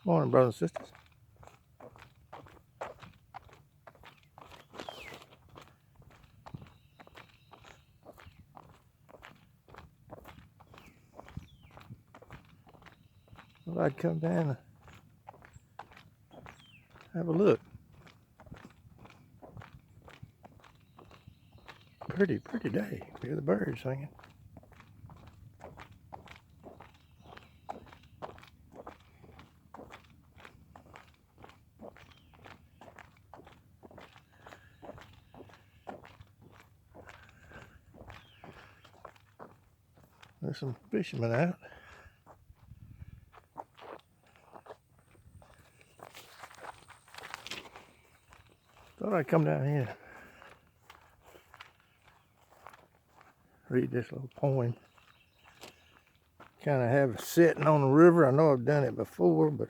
Morning, brothers and sisters. Well, I'd come down and have a look. Pretty day. Hear the birds singing. There's some fishermen out. Thought I'd come down here and read this little poem. Kind of have it sitting on the river. I know I've done it before, but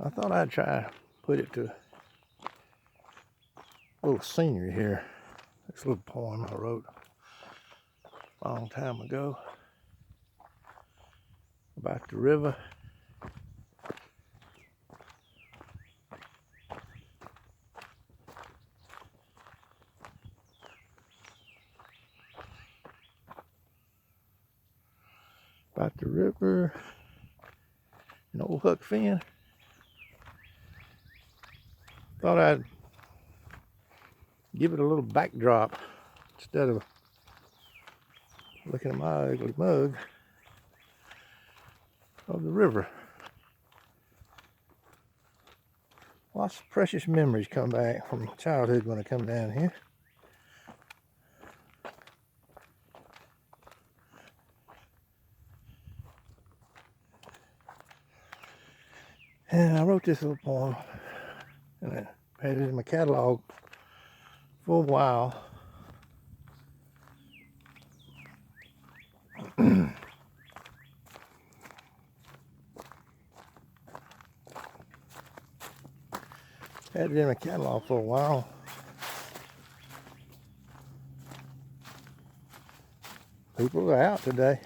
I thought I'd try to put it to a little scenery here. This little poem I wrote a long time ago about the river. About the river and old Huck Finn. Thought I'd give it a little backdrop instead of looking at my ugly mug of the river. Lots of precious memories come back from childhood when I come down here. And I wrote this little poem and I had it in my catalog for a while. Had it in my catalog for a while. People are out today.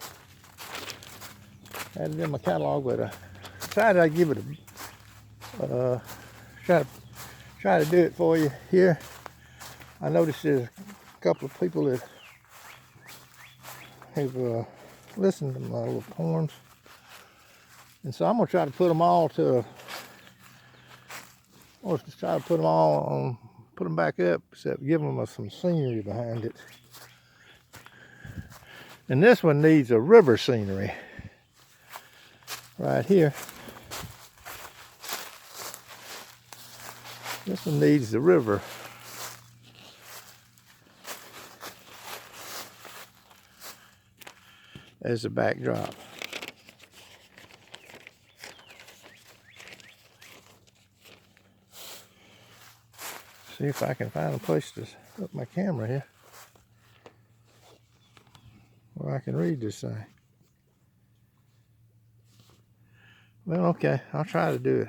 Had it in my catalog, but I decided I'd give it a try to do it for you here. I noticed there's a couple of people that have listened to my little poems, and so I'm gonna try to put them all to. I'll just try to put them all on, put them back up, except give them some scenery behind it. And this one needs a river scenery right here. This one needs the river. As a backdrop. See if I can find a place to put my camera here where I can read this thing. Well, okay, I'll try to do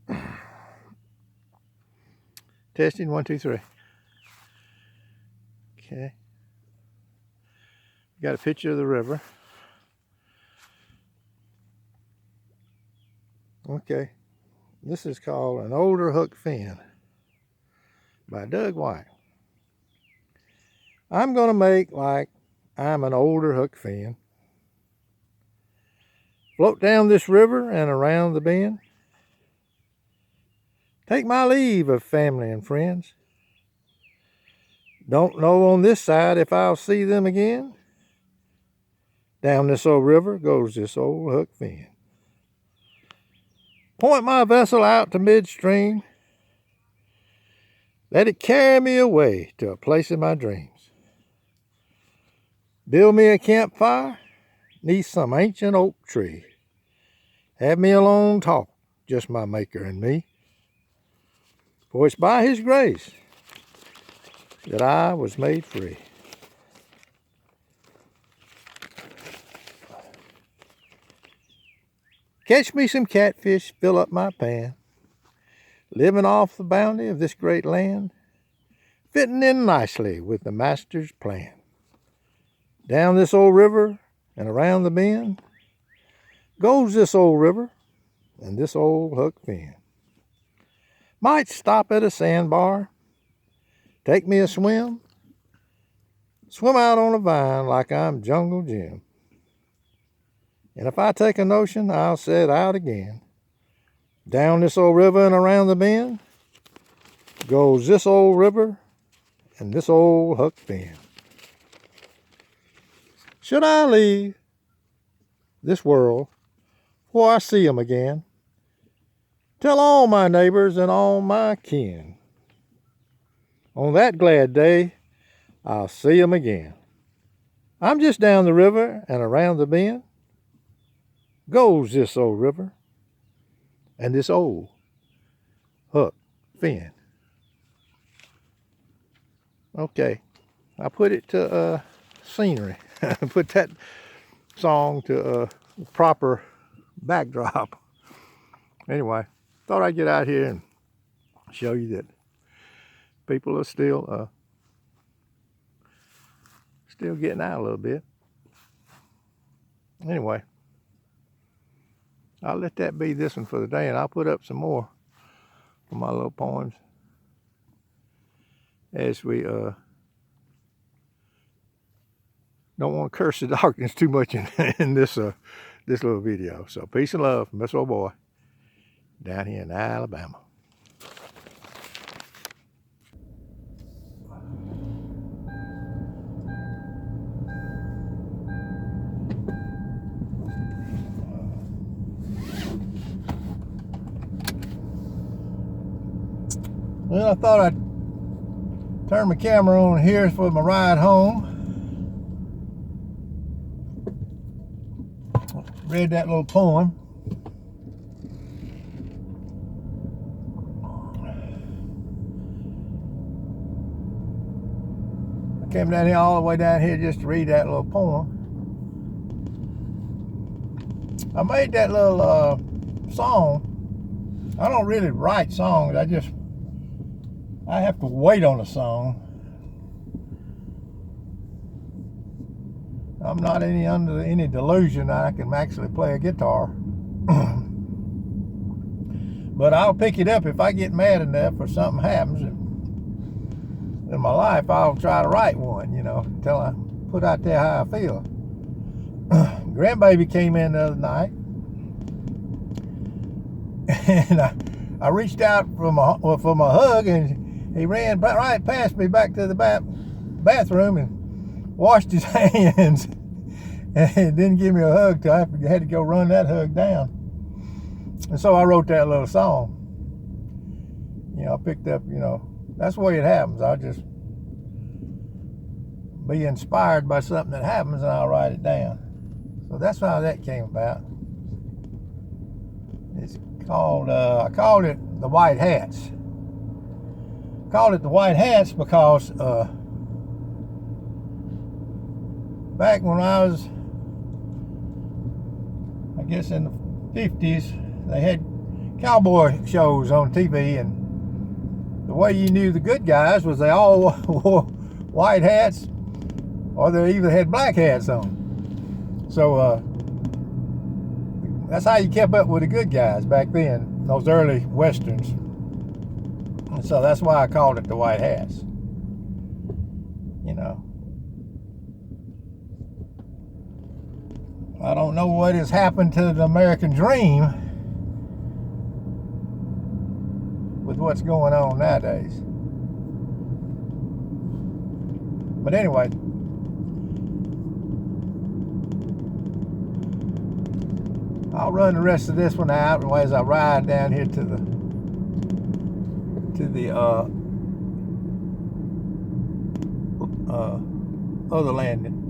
it. Testing 1, 2, 3. Okay. Got a picture of the river. Okay. This is called An Older Huck Finn by Doug White. I'm going to make like I'm an older Huck Finn. Float down this river and around the bend. Take my leave of family and friends. Don't know on this side if I'll see them again. Down this old river goes this old Huck Finn. Point my vessel out to midstream. Let it carry me away to a place in my dreams. Build me a campfire neath some ancient oak tree. Have me a long talk, just my maker and me. For it's by his grace that I was made free. Catch me some catfish, fill up my pan. Living off the bounty of this great land. Fitting in nicely with the master's plan. Down this old river and around the bend. goes this old river and this old Huck Finn. Might stop at a sandbar, take me a swim, swim out on a vine like I'm Jungle Jim. And if I take a notion, I'll set out again. Down this old river and around the bend goes this old river and this old Huck Finn. Should I leave this world before I see 'em again, tell all my neighbors and all my kin, on that glad day I'll see 'em again. I'm just down the river and around the bend goes this old river and this old Huck Finn. Okay, I put it to scenery. Put that song to proper backdrop. Anyway, thought I'd get out here and show you that people are still getting out a little bit. Anyway, I'll let that be this one for the day, and I'll put up some more of my little poems as we don't want to curse the darkness too much in this little video. So peace and love from this old boy down here in Alabama. Well, I thought I'd turn my camera on here for my ride home. Read that little poem. I came down here all the way down here just to read that little poem. I made that little song. I don't really write songs. I have to wait on a song. I'm not under any delusion that I can actually play a guitar. But I'll pick it up if I get mad enough or something happens in my life. I'll try to write one, until I put out there how I feel. Grandbaby came in the other night, and I reached out for my hug, and he ran right past me back to the bathroom and washed his hands and didn't give me a hug till I had to go run that hug down. And so I wrote that little song. I picked up, that's the way it happens. I'll just be inspired by something that happens and I'll write it down. So that's how that came about. It's called, I called it The White Hats. I called it The White Hats because back when I was, I guess in the 50s, they had cowboy shows on TV, and the way you knew the good guys was they all wore white hats, or they either had black hats on. So that's how you kept up with the good guys back then, those early westerns. And so that's why I called it The White Hats. I don't know what has happened to the American dream with what's going on nowadays. But anyway, I'll run the rest of this one out as I ride down here to the other landing.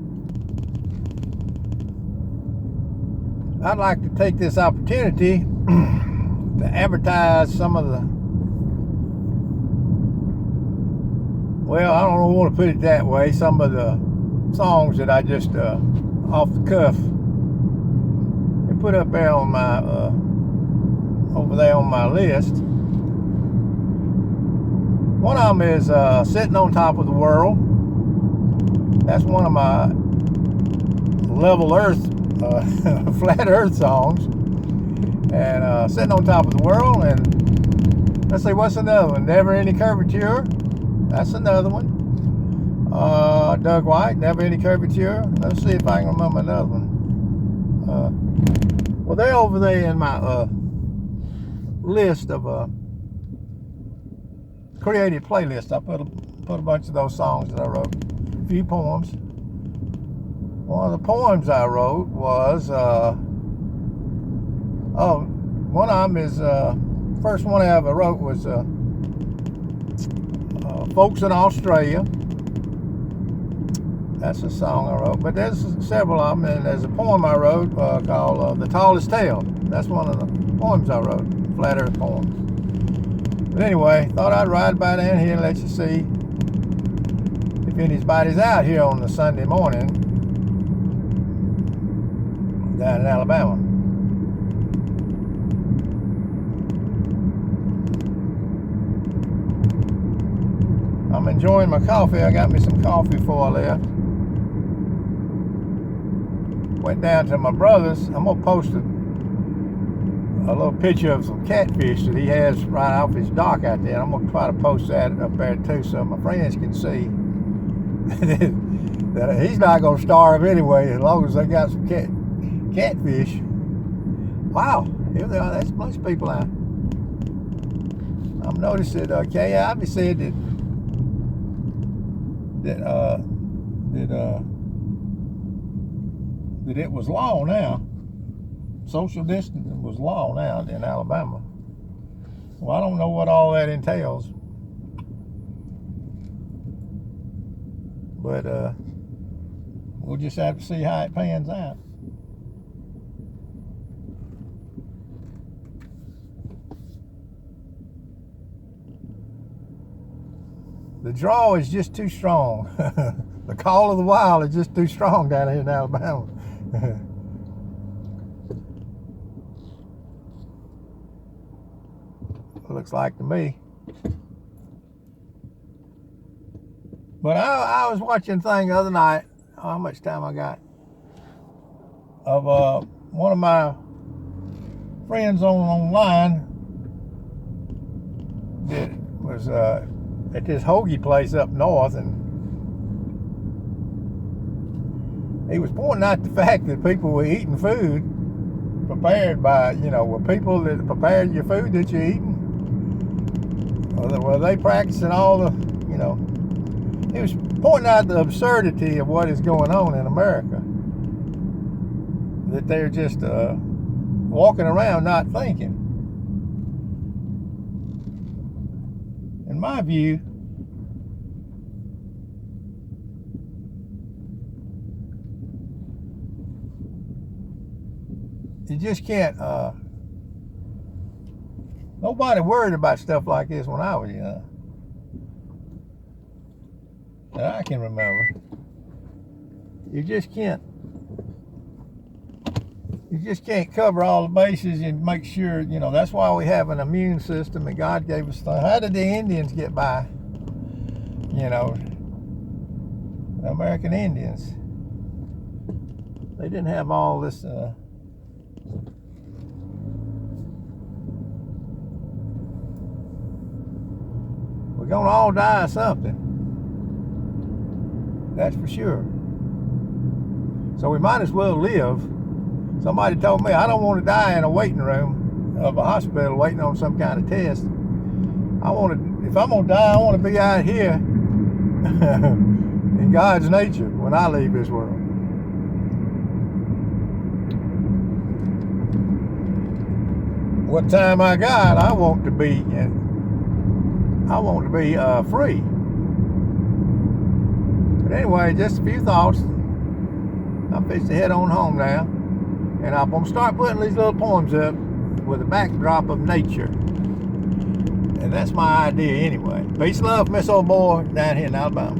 I'd like to take this opportunity to advertise some of the, well, I don't want to put it that way, some of the songs that I just off the cuff and put up there on my over there on my list. One of them is Sitting on Top of the World. That's one of my Level Earth flat earth songs. And Sitting on Top of the World. And let's see, what's another one? Never Any Curvature. That's another one. Doug White, Never Any Curvature. Let's see if I can remember another one. Well, they're over there in my list of created playlist. I put a bunch of those songs that I wrote. A few poems. One of the poems I wrote was one of them is first one I ever wrote was Folks in Australia. That's a song I wrote, but there's several of them, and there's a poem I wrote called The Tallest Tale. That's one of the poems I wrote, flat earth poems. But anyway, thought I'd ride by down here and let you see if anybody's out here on the Sunday morning down in Alabama. I'm enjoying my coffee. I got me some coffee before I left. Went down to my brother's. I'm going to post a little picture of some catfish that he has right off his dock out there. I'm going to try to post that up there too so my friends can see that he's not going to starve anyway as long as they got some catfish. Wow, here they are. That's most people out. I've noticed that Kay Ivey said that it was law now. Social distancing was law now in Alabama. Well, I don't know what all that entails. But we'll just have to see how it pans out. The draw is just too strong. The call of the wild is just too strong down here in Alabama. Looks like to me. But I was watching a thing the other night. How much time I got? Of one of my friends online that was at this hoagie place up north, and he was pointing out the fact that people were eating food prepared by, were people that prepared your food that you're eating. Were they practicing all the, he was pointing out the absurdity of what is going on in America. That they're just walking around not thinking. In my view, you just can't, nobody worried about stuff like this when I was young. That I can remember. You just can't cover all the bases and make sure, that's why we have an immune system and God gave us the, how did the Indians get by? The American Indians. They didn't have all this, we're gonna all die of something. That's for sure. So we might as well live. Somebody told me I don't want to die in a waiting room of a hospital waiting on some kind of test. If I'm gonna die, I want to be out here in God's nature when I leave this world. What time I got, I want to be free. But anyway, just a few thoughts. I'm fixing to head on home now. And I'm going to start putting these little poems up with a backdrop of nature. And that's my idea anyway. Peace, love, Miss Old Boy down here in Alabama.